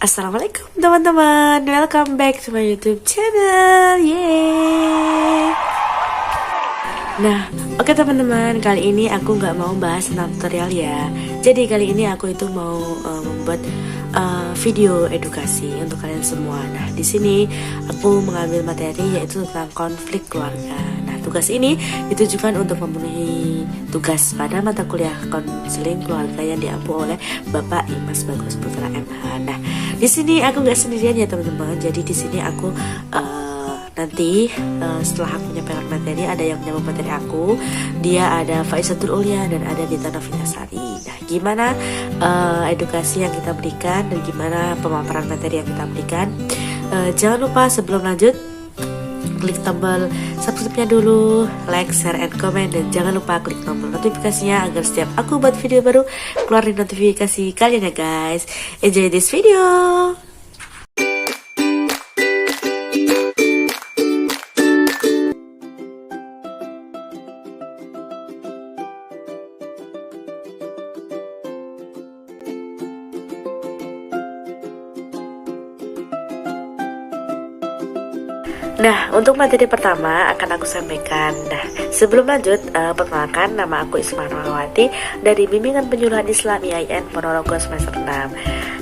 Assalamualaikum teman-teman, welcome back to my YouTube channel. Yeay. Nah, oke teman-teman, kali ini aku nggak mau bahas tentang tutorial ya. Jadi kali ini aku itu mau membuat video edukasi untuk kalian semua. Nah, di sini aku mengambil materi yaitu tentang konflik keluarga. Nah, tugas ini ditujukan untuk memenuhi tugas pada mata kuliah konseling keluarga yang diampu oleh Bapak Imas Bagus Putra MH. Nah, di sini aku nggak sendirian ya teman-teman. Jadi di sini aku nanti setelah aku menyampaikan materi, ada yang menyambut materi aku, dia ada Faizatul Ulia dan ada Dita Novitasari. Nah, gimana edukasi yang kita berikan dan gimana pemaparan materi yang kita berikan. Jangan lupa sebelum lanjut klik tombol subscribe-nya dulu, like, share, and comment, dan jangan lupa klik tombol notifikasinya agar setiap aku buat video baru keluar di notifikasi kalian ya guys. Enjoy this video. Nah, untuk materi pertama akan aku sampaikan. Nah, sebelum lanjut, perkenalkan, nama aku Isma Rahmawati dari Bimbingan Penyuluhan Islam IAIN Ponorogo semester 6.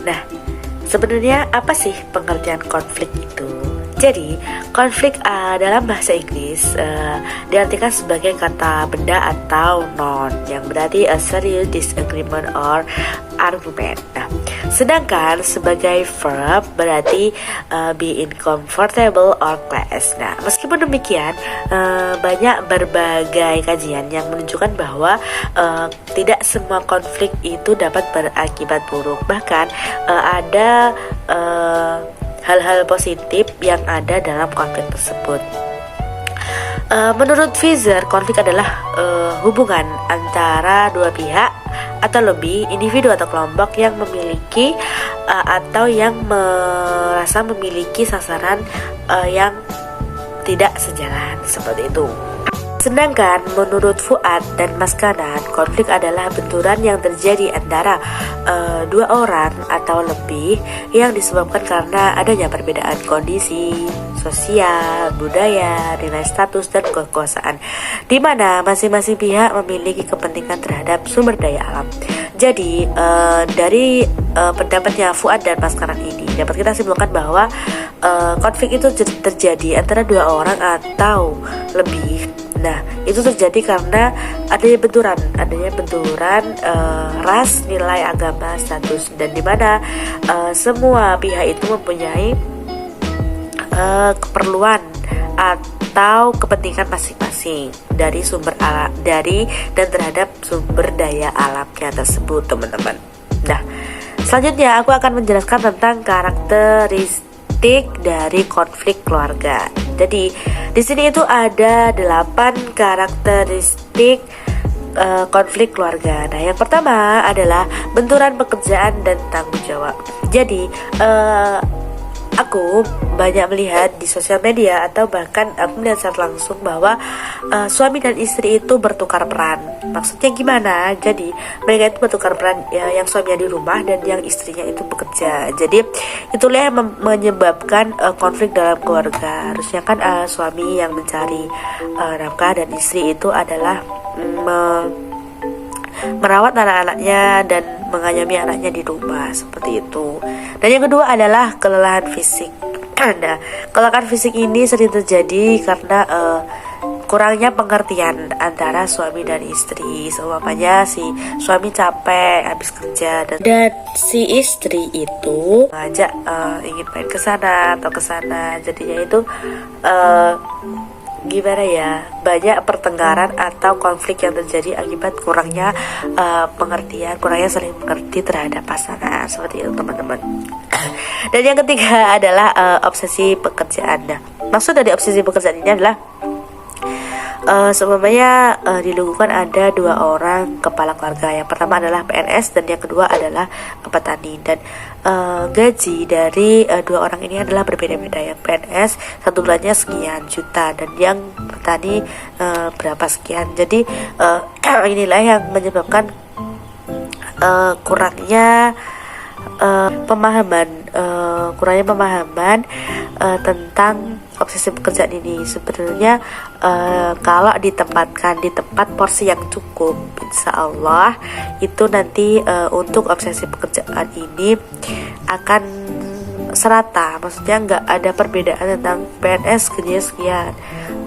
Nah, sebenarnya apa sih pengertian konflik itu? Jadi, konflik dalam bahasa Inggris diartikan sebagai kata benda atau noun yang berarti a serious disagreement or argument. Nah, sedangkan sebagai verb berarti be uncomfortable or clash. Nah, meskipun demikian, banyak berbagai kajian yang menunjukkan bahwa tidak semua konflik itu dapat berakibat buruk. Bahkan ada hal-hal positif yang ada dalam konflik tersebut. Menurut Fisher, konflik adalah hubungan antara dua pihak atau lebih, individu atau kelompok yang memiliki atau yang merasa memiliki sasaran yang tidak sejalan, seperti itu. Sedangkan menurut Fuad dan Mas Kanan, konflik adalah benturan yang terjadi antara dua orang atau lebih yang disebabkan karena adanya perbedaan kondisi sosial, budaya, nilai status, dan kekuasaan, di mana masing-masing pihak memiliki kepentingan terhadap sumber daya alam. Jadi dari pendapatnya Fuad dan Mas Kanan ini dapat kita simpulkan bahwa konflik itu terjadi antara dua orang atau lebih. Nah, itu terjadi karena adanya benturan ras, nilai, agama, status, dan di mana semua pihak itu mempunyai keperluan atau kepentingan masing-masing dari sumber alam dan terhadap sumber daya alamnya tersebut, teman-teman. Nah, selanjutnya aku akan menjelaskan tentang karakteristik dari konflik keluarga. Jadi di sini itu ada 8 karakteristik konflik keluarga. Nah, yang pertama adalah benturan pekerjaan dan tanggung jawab. Jadi aku banyak melihat di sosial media atau bahkan aku melihat secara langsung bahwa suami dan istri itu bertukar peran. Maksudnya gimana? Jadi mereka itu bertukar peran, ya, yang suaminya di rumah dan yang istrinya itu bekerja. Jadi itulah yang menyebabkan konflik dalam keluarga. Harusnya kan suami yang mencari nafkah dan istri itu adalah merawat anak-anaknya dan mengayomi anaknya di rumah, seperti itu. Dan yang kedua adalah kelelahan fisik. Nah, kelelahan fisik ini sering terjadi karena kurangnya pengertian antara suami dan istri. Seumpamanya si suami capek habis kerja dan si istri itu ngajak ingin main ke sana atau ke sana. Jadinya itu gimana ya, banyak pertengkaran atau konflik yang terjadi akibat kurangnya pengertian, kurangnya saling mengerti terhadap pasangan, seperti itu, teman-teman. Dan yang ketiga adalah obsesi pekerjaan. Nah, maksud dari obsesi pekerjaan ini adalah seumpamanya di lingkungan ada dua orang kepala keluarga. Yang pertama adalah PNS dan yang kedua adalah petani, dan gaji dari dua orang ini adalah berbeda-beda. Yang PNS satu bulannya sekian juta dan yang petani berapa sekian. Jadi inilah yang menyebabkan kurangnya kurangnya pemahaman tentang obsesi pekerjaan ini. Sebenarnya kalau ditempatkan di tempat porsi yang cukup, insya Allah itu nanti untuk obsesi pekerjaan ini akan serata, maksudnya nggak ada perbedaan tentang PNS gajinya sekian,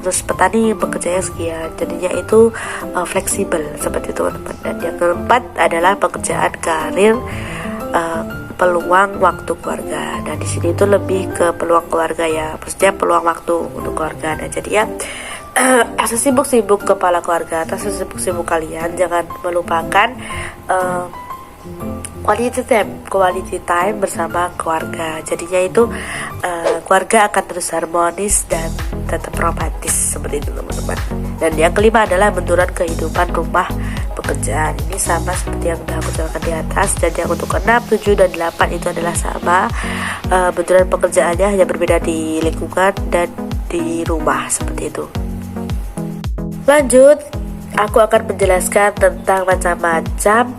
terus petani bekerjanya sekian, jadinya itu fleksibel seperti itu teman-teman. Dan yang keempat adalah pekerjaan karir, peluang waktu keluarga. Dan di sini itu lebih ke peluang keluarga ya, maksudnya peluang waktu untuk keluarga. Dan jadi ya sesibuk-sibuk kepala keluarga atau sesibuk-sibuk kalian, jangan melupakan quality time bersama keluarga. Jadinya itu keluarga akan terus harmonis dan tetap romantis seperti itu teman-teman. Dan yang kelima adalah benturan kehidupan rumah pekerjaan. Ini sama seperti yang sudah aku jelaskan di atas. Jadi yang untuk 6, 7, dan 8 itu adalah sama, benturan pekerjaannya hanya berbeda di lingkungan dan di rumah seperti itu. Lanjut, aku akan menjelaskan tentang macam-macam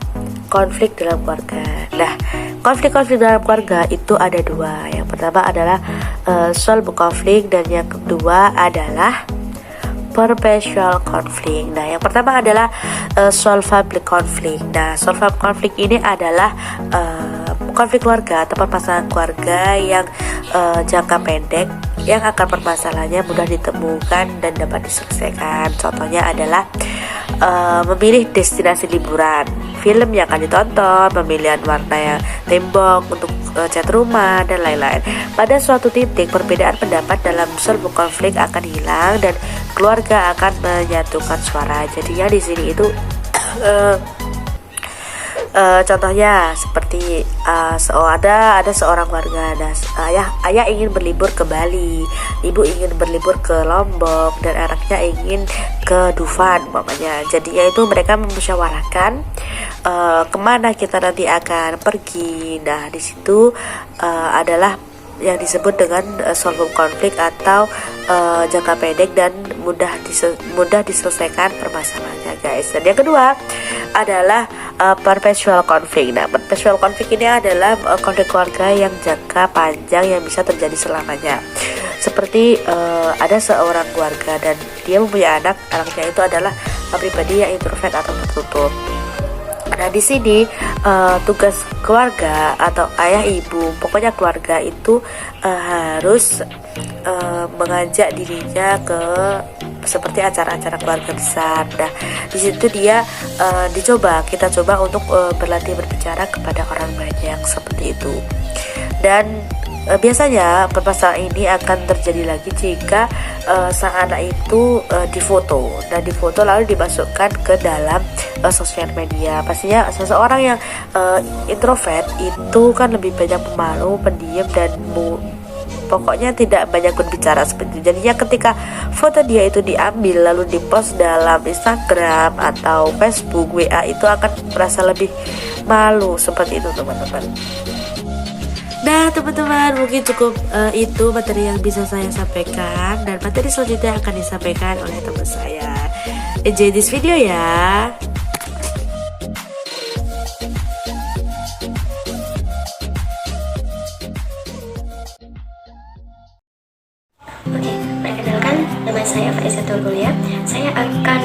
konflik dalam keluarga. Nah, konflik-konflik dalam keluarga itu ada dua. Yang pertama adalah solve konflik, dan yang kedua adalah perpetual conflict. Nah, yang pertama adalah solvable conflict. Nah, solvable conflict ini adalah konflik keluarga atau permasalahan keluarga yang jangka pendek, yang akar permasalahannya mudah ditemukan dan dapat diselesaikan. Contohnya adalah memilih destinasi liburan, film yang akan ditonton, pemilihan warna yang tembok untuk cat rumah, dan lain-lain. Pada suatu titik, perbedaan pendapat dalam sebuah konflik akan hilang dan keluarga akan menyatukan suara. Jadinya di sini itu contohnya seperti ada seorang warga, ayah ingin berlibur ke Bali, ibu ingin berlibur ke Lombok, dan anaknya ingin ke Dufan umpamanya. Jadinya itu mereka memusyawarahkan kemana kita nanti akan pergi. Nah, di situ adalah yang disebut dengan solve konflik atau jangka pendek dan mudah diselesaikan permasalahannya, guys. Dan yang kedua adalah perpetual conflict. Nah, perpetual conflict ini adalah konflik keluarga yang jangka panjang yang bisa terjadi selamanya. Seperti ada seorang keluarga dan dia mempunyai anaknya itu adalah pribadi yang introvert atau tertutup. Nah, di sini tugas keluarga atau ayah ibu, pokoknya keluarga itu harus mengajak dirinya ke seperti acara-acara keluarga besar. Nah, di situ kita coba untuk berlatih berbicara kepada orang banyak seperti itu. Dan biasanya permasalahan ini akan terjadi lagi jika sang anak itu difoto dan difoto lalu dimasukkan ke dalam sosial media. Pastinya seseorang yang introvert itu kan lebih banyak pemalu, pendiam, dan pokoknya tidak banyak berbicara seperti itu. Jadinya ketika foto dia itu diambil lalu dipost dalam Instagram atau Facebook, WA, itu akan merasa lebih malu seperti itu teman-teman. Nah teman-teman, mungkin cukup itu materi yang bisa saya sampaikan, dan materi selanjutnya akan disampaikan oleh teman saya. Enjoy this video ya. Oke, perkenalkan, nama saya Faiza Tulgulia. Saya akan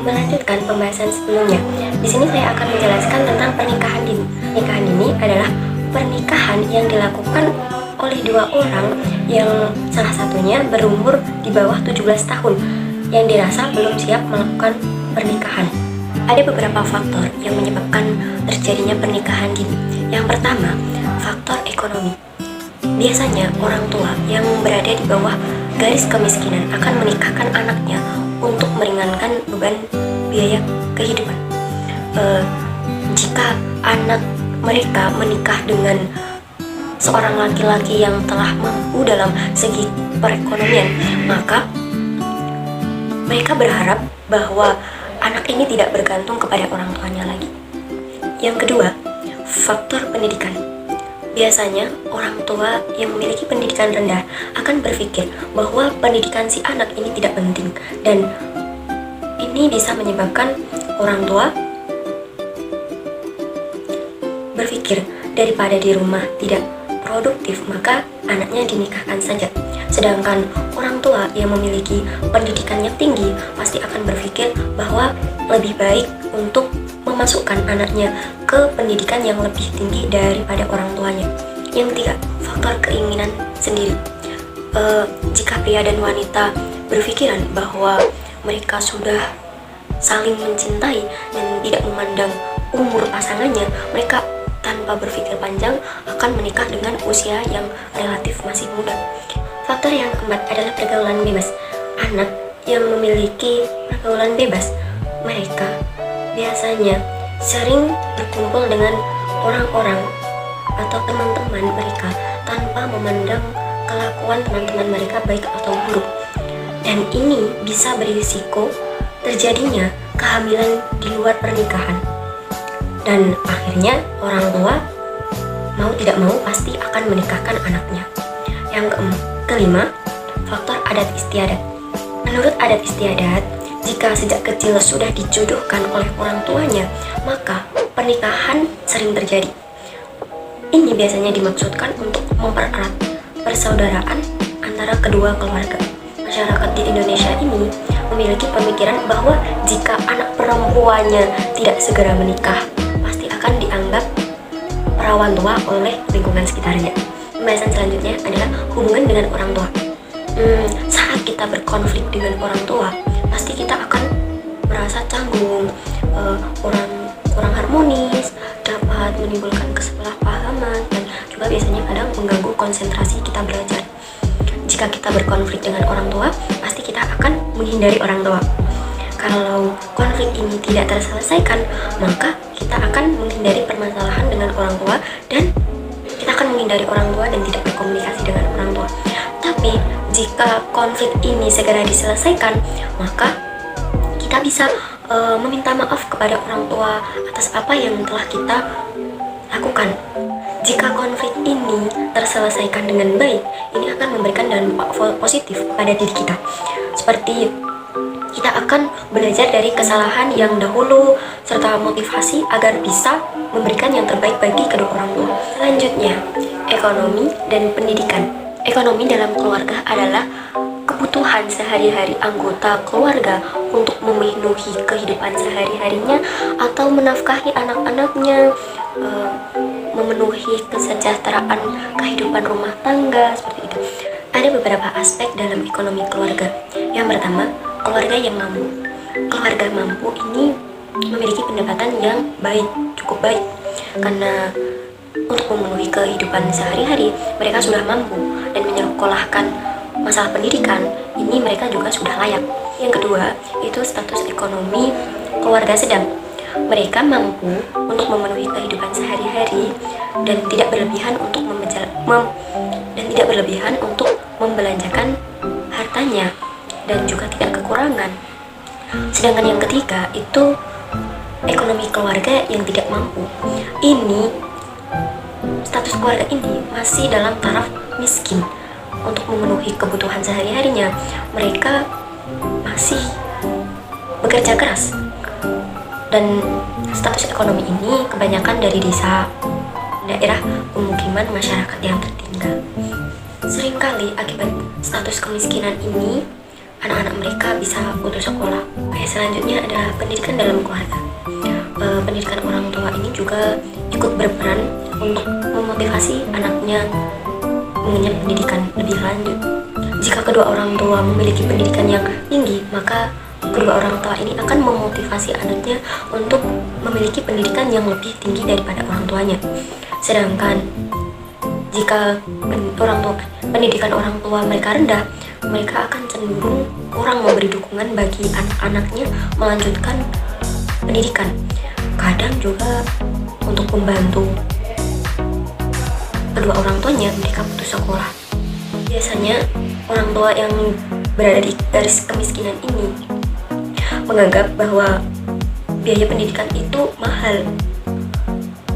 melanjutkan pembahasan sebelumnya. Di sini saya akan menjelaskan tentang pernikahan dini. Pernikahan dini adalah pernikahan yang dilakukan oleh dua orang yang salah satunya berumur di bawah 17 tahun yang dirasa belum siap melakukan pernikahan. Ada beberapa faktor yang menyebabkan terjadinya pernikahan dini. Yang pertama, faktor ekonomi. Biasanya orang tua yang berada di bawah garis kemiskinan akan menikahkan anaknya untuk meringankan beban biaya kehidupan. Jika anak mereka menikah dengan seorang laki-laki yang telah mampu dalam segi perekonomian, maka mereka berharap bahwa anak ini tidak bergantung kepada orang tuanya lagi. Yang kedua, faktor pendidikan. Biasanya orang tua yang memiliki pendidikan rendah akan berpikir bahwa pendidikan si anak ini tidak penting, dan ini bisa menyebabkan orang tua berpikir daripada di rumah tidak produktif, maka anaknya dinikahkan saja. Sedangkan orang tua yang memiliki pendidikan yang tinggi pasti akan berpikir bahwa lebih baik untuk memasukkan anaknya ke pendidikan yang lebih tinggi daripada orang tuanya. Yang ketiga, faktor keinginan sendiri. Jika pria dan wanita berpikiran bahwa mereka sudah saling mencintai dan tidak memandang umur pasangannya, mereka tanpa berpikir panjang akan menikah dengan usia yang relatif masih muda. Faktor yang keempat adalah pergaulan bebas. Anak yang memiliki pergaulan bebas, mereka biasanya sering berkumpul dengan orang-orang atau teman-teman mereka tanpa memandang kelakuan teman-teman mereka baik atau buruk. Dan ini bisa berisiko terjadinya kehamilan di luar pernikahan. Dan akhirnya orang tua mau tidak mau pasti akan menikahkan anaknya. Yang kelima, faktor adat istiadat. Menurut adat istiadat, jika sejak kecil sudah dijodohkan oleh orang tuanya, maka pernikahan sering terjadi. Ini biasanya dimaksudkan untuk mempererat persaudaraan antara kedua keluarga. Masyarakat di Indonesia ini memiliki pemikiran bahwa jika anak perempuannya tidak segera menikah, pasti akan dianggap perawan tua oleh lingkungan sekitarnya. Pembahasan selanjutnya adalah hubungan dengan orang tua. Saat kita berkonflik dengan orang tua, pasti kita akan merasa canggung, kurang harmonis, dapat menimbulkan kesalahpahaman, dan juga biasanya kadang mengganggu konsentrasi kita belajar. Jika kita berkonflik dengan orang tua, pasti kita akan menghindari orang tua. Kalau konflik ini tidak terselesaikan, maka kita akan menghindari permasalahan dengan orang tua dan kita akan menghindari orang tua dan tidak berkomunikasi dengan orang tua. Tapi jika konflik ini segera diselesaikan, maka kita bisa meminta maaf kepada orang tua atas apa yang telah kita lakukan. Jika konflik ini terselesaikan dengan baik, ini akan memberikan dampak positif pada diri kita. Seperti kita akan belajar dari kesalahan yang dahulu serta motivasi agar bisa memberikan yang terbaik bagi kedua orang tua. Selanjutnya, ekonomi dan pendidikan. Ekonomi dalam keluarga adalah kebutuhan sehari-hari anggota keluarga untuk memenuhi kehidupan sehari-harinya atau menafkahi anak-anaknya, memenuhi kesejahteraan kehidupan rumah tangga, seperti itu. Ada beberapa aspek dalam ekonomi keluarga. Yang pertama, keluarga yang mampu. Keluarga mampu ini memiliki pendapatan yang baik, cukup baik, karena untuk memenuhi kehidupan sehari-hari mereka sudah mampu dan menyekolahkan masalah pendidikan ini mereka juga sudah layak. Yang kedua, itu status ekonomi keluarga sedang. Mereka mampu untuk memenuhi kehidupan sehari-hari dan tidak berlebihan untuk membelanjakan hartanya dan juga tidak kekurangan. Sedangkan yang ketiga itu ekonomi keluarga yang tidak mampu. Ini status keluarga ini masih dalam taraf miskin. Untuk memenuhi kebutuhan sehari-harinya, mereka masih bekerja keras. Dan status ekonomi ini kebanyakan dari desa, daerah pemukiman masyarakat yang tertinggal. Seringkali akibat status kemiskinan ini, anak-anak mereka bisa putus sekolah. Oke, selanjutnya adalah pendidikan dalam keluarga. Pendidikan orang tua ini juga ikut berperan untuk memotivasi anaknya mengenyam pendidikan lebih lanjut. Jika kedua orang tua memiliki pendidikan yang tinggi, maka kedua orang tua ini akan memotivasi anaknya untuk memiliki pendidikan yang lebih tinggi daripada orang tuanya. Sedangkan jika pendidikan orang tua mereka rendah, mereka akan cenderung kurang memberi dukungan bagi anak-anaknya melanjutkan pendidikan. Kadang juga untuk membantu kedua orang tuanya, mereka putus sekolah. Biasanya orang tua yang berada di garis kemiskinan ini menganggap bahwa biaya pendidikan itu mahal.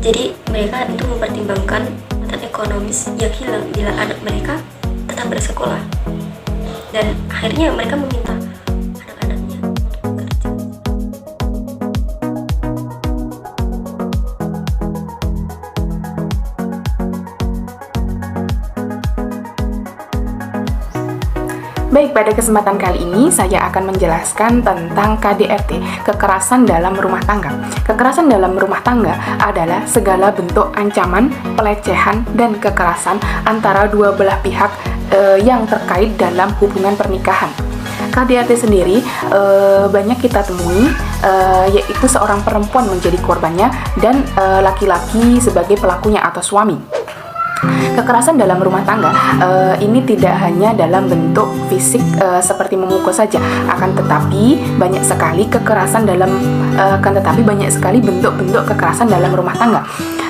Jadi mereka itu mempertimbangkan kekuatan ekonomis yang hilang bila anak mereka tetap bersekolah. Dan akhirnya mereka meminta anak-anaknya untuk bekerja. Baik, pada kesempatan kali ini saya akan menjelaskan tentang KDRT, kekerasan dalam rumah tangga. Kekerasan dalam rumah tangga adalah segala bentuk ancaman, pelecehan, dan kekerasan antara dua belah pihak yang terkait dalam hubungan pernikahan. KDRT sendiri banyak kita temui, yaitu seorang perempuan menjadi korbannya dan laki-laki sebagai pelakunya atau suami. Kekerasan dalam rumah tangga ini tidak hanya dalam bentuk fisik seperti memukul saja, akan tetapi banyak sekali bentuk-bentuk kekerasan dalam rumah tangga.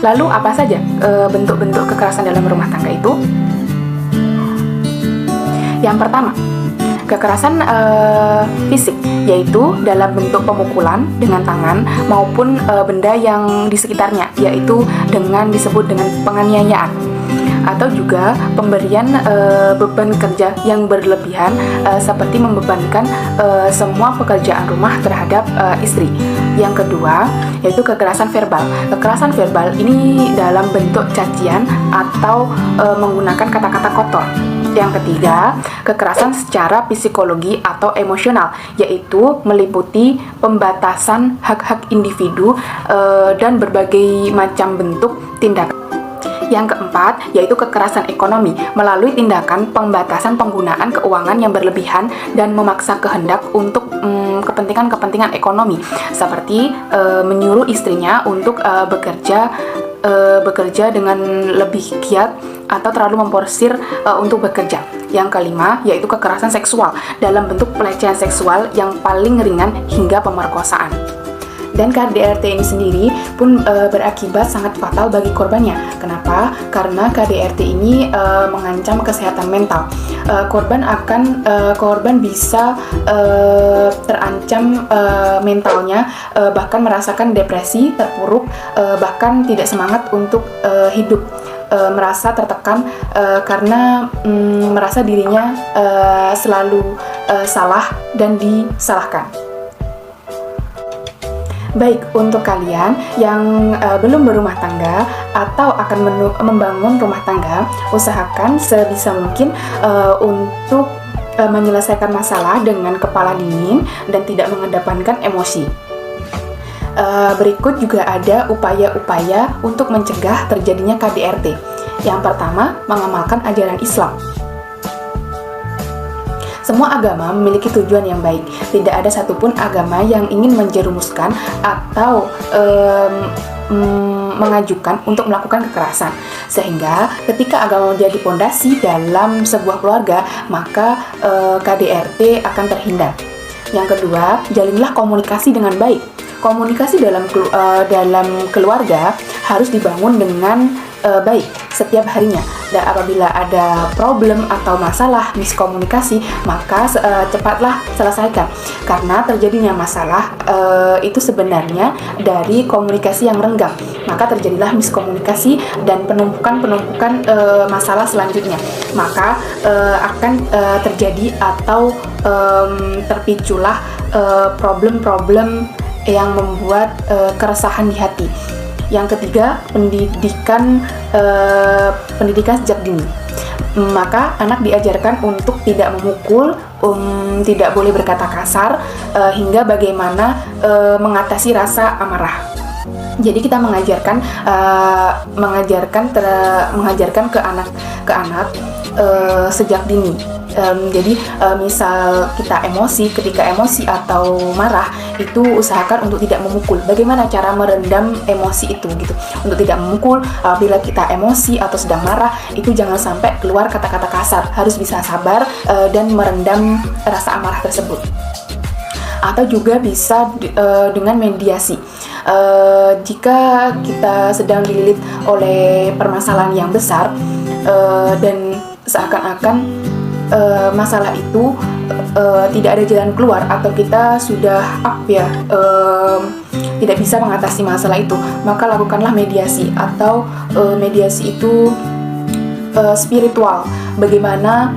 Lalu apa saja bentuk-bentuk kekerasan dalam rumah tangga itu? Yang pertama, kekerasan fisik, yaitu dalam bentuk pemukulan dengan tangan maupun benda yang di sekitarnya, yaitu disebut dengan penganiayaan. Atau juga pemberian beban kerja yang berlebihan, seperti membebankan semua pekerjaan rumah terhadap istri. Yang kedua, yaitu kekerasan verbal. Kekerasan verbal ini dalam bentuk cacian atau menggunakan kata-kata kotor. Yang ketiga, kekerasan secara psikologi atau emosional, yaitu meliputi pembatasan hak-hak individu dan berbagai macam bentuk tindakan. Yang keempat, yaitu kekerasan ekonomi melalui tindakan pembatasan penggunaan keuangan yang berlebihan dan memaksa kehendak untuk kepentingan-kepentingan ekonomi, seperti menyuruh istrinya untuk bekerja dengan lebih giat atau terlalu memporsir untuk bekerja. Yang kelima, yaitu kekerasan seksual dalam bentuk pelecehan seksual yang paling ringan hingga pemerkosaan. Dan KDRT ini sendiri pun berakibat sangat fatal bagi korbannya. Kenapa? Karena KDRT ini mengancam kesehatan mental. Korban bisa terancam mentalnya, bahkan merasakan depresi, terpuruk, bahkan tidak semangat untuk hidup. Merasa tertekan karena merasa dirinya selalu salah dan disalahkan. Baik, untuk kalian yang belum berumah tangga atau akan membangun rumah tangga, usahakan sebisa mungkin untuk menyelesaikan masalah dengan kepala dingin dan tidak mengedepankan emosi. Berikut juga ada upaya-upaya untuk mencegah terjadinya KDRT. Yang pertama, mengamalkan ajaran Islam. Semua agama memiliki tujuan yang baik. Tidak ada satupun agama yang ingin menjerumuskan atau mengajukan untuk melakukan kekerasan. Sehingga ketika agama menjadi pondasi dalam sebuah keluarga, maka KDRT akan terhindar. Yang kedua, jalinlah komunikasi dengan baik. Komunikasi dalam keluarga harus dibangun dengan baik setiap harinya. Dan apabila ada problem atau masalah miskomunikasi, maka cepatlah selesaikan. Karena terjadinya masalah itu sebenarnya dari komunikasi yang renggang. Maka terjadilah miskomunikasi dan penumpukan masalah selanjutnya. Maka akan terjadi atau terpiculah problem-problem yang membuat keresahan di hati. Yang ketiga, pendidikan sejak dini. Maka anak diajarkan untuk tidak memukul, tidak boleh berkata kasar, hingga bagaimana mengatasi rasa amarah. Jadi kita mengajarkan ke anak sejak dini. Jadi misal ketika emosi atau marah, itu usahakan untuk tidak memukul. Bagaimana cara merendam emosi itu gitu? Untuk tidak memukul bila kita emosi atau sedang marah, itu jangan sampai keluar kata-kata kasar. Harus bisa sabar dan merendam rasa amarah tersebut. Atau juga bisa dengan mediasi. Jika kita sedang dililit oleh permasalahan yang besar dan seakan-akan masalah itu tidak ada jalan keluar, atau kita sudah tidak bisa mengatasi masalah itu, maka lakukanlah mediasi. Atau mediasi itu spiritual, bagaimana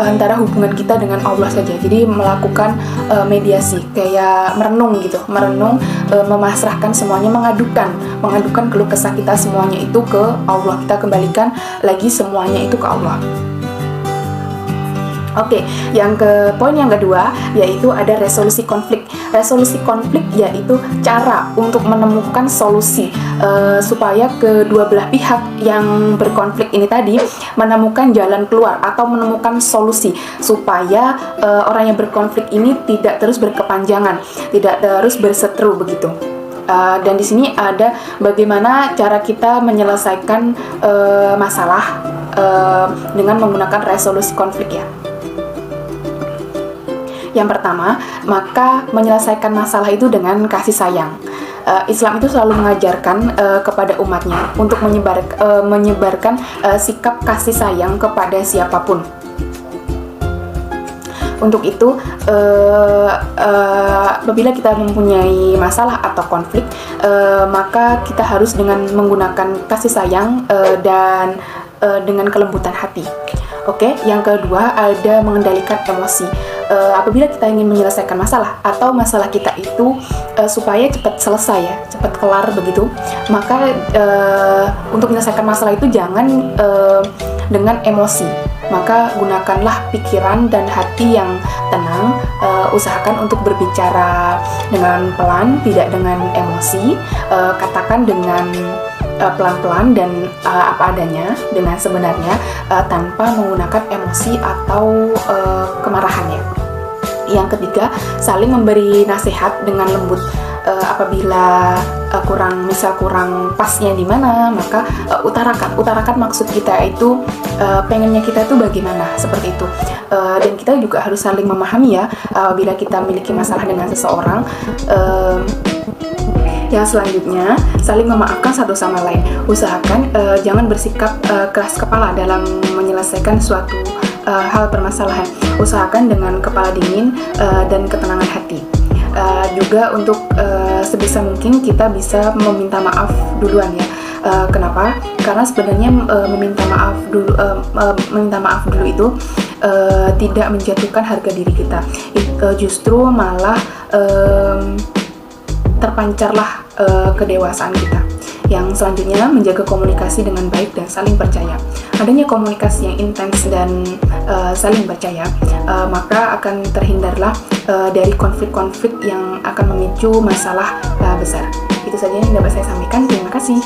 antara hubungan kita dengan Allah saja. Jadi melakukan mediasi, kayak merenung, memasrahkan semuanya, mengadukan keluh kesah kita semuanya itu ke Allah. Kita kembalikan lagi semuanya itu ke Allah. Oke, poin yang kedua yaitu ada resolusi konflik. Resolusi konflik yaitu cara untuk menemukan solusi supaya kedua belah pihak yang berkonflik ini tadi menemukan jalan keluar atau menemukan solusi supaya orang yang berkonflik ini tidak terus berkepanjangan, tidak terus berseteru begitu. Dan di sini ada bagaimana cara kita menyelesaikan masalah dengan menggunakan resolusi konflik ya. Yang pertama, maka menyelesaikan masalah itu dengan kasih sayang. Islam itu selalu mengajarkan kepada umatnya untuk menyebarkan sikap kasih sayang kepada siapapun. Untuk itu, apabila kita mempunyai masalah atau konflik, maka kita harus dengan menggunakan kasih sayang dan dengan kelembutan hati. Oke, yang kedua ada mengendalikan emosi. Apabila kita ingin menyelesaikan masalah atau masalah kita itu supaya cepat selesai ya, cepat kelar begitu, maka untuk menyelesaikan masalah itu jangan dengan emosi. Maka gunakanlah pikiran dan hati yang tenang. Usahakan untuk berbicara dengan pelan, tidak dengan emosi. Katakan dengan pelan-pelan dan apa adanya, dengan sebenarnya, tanpa menggunakan emosi atau kemarahannya. Yang ketiga, saling memberi nasihat dengan lembut. Apabila kurang pasnya di mana, maka utarakan maksud kita itu, pengennya kita itu bagaimana, seperti itu. Dan kita juga harus saling memahami ya, apabila kita memiliki masalah dengan seseorang. Yang selanjutnya, saling memaafkan satu sama lain. Usahakan jangan bersikap keras kepala dalam menyelesaikan suatu hal permasalahan. Usahakan dengan kepala dingin dan ketenangan hati. Juga untuk sebisa mungkin kita bisa meminta maaf duluan ya. Kenapa? Karena sebenarnya meminta maaf dulu itu tidak menjatuhkan harga diri kita. Justru malah terpancarlah kedewasaan kita. Yang selanjutnya, menjaga komunikasi dengan baik dan saling percaya. Adanya komunikasi yang intens dan saling percaya, maka akan terhindarlah dari konflik-konflik yang akan memicu masalah besar. Itu saja yang dapat saya sampaikan. Terima kasih.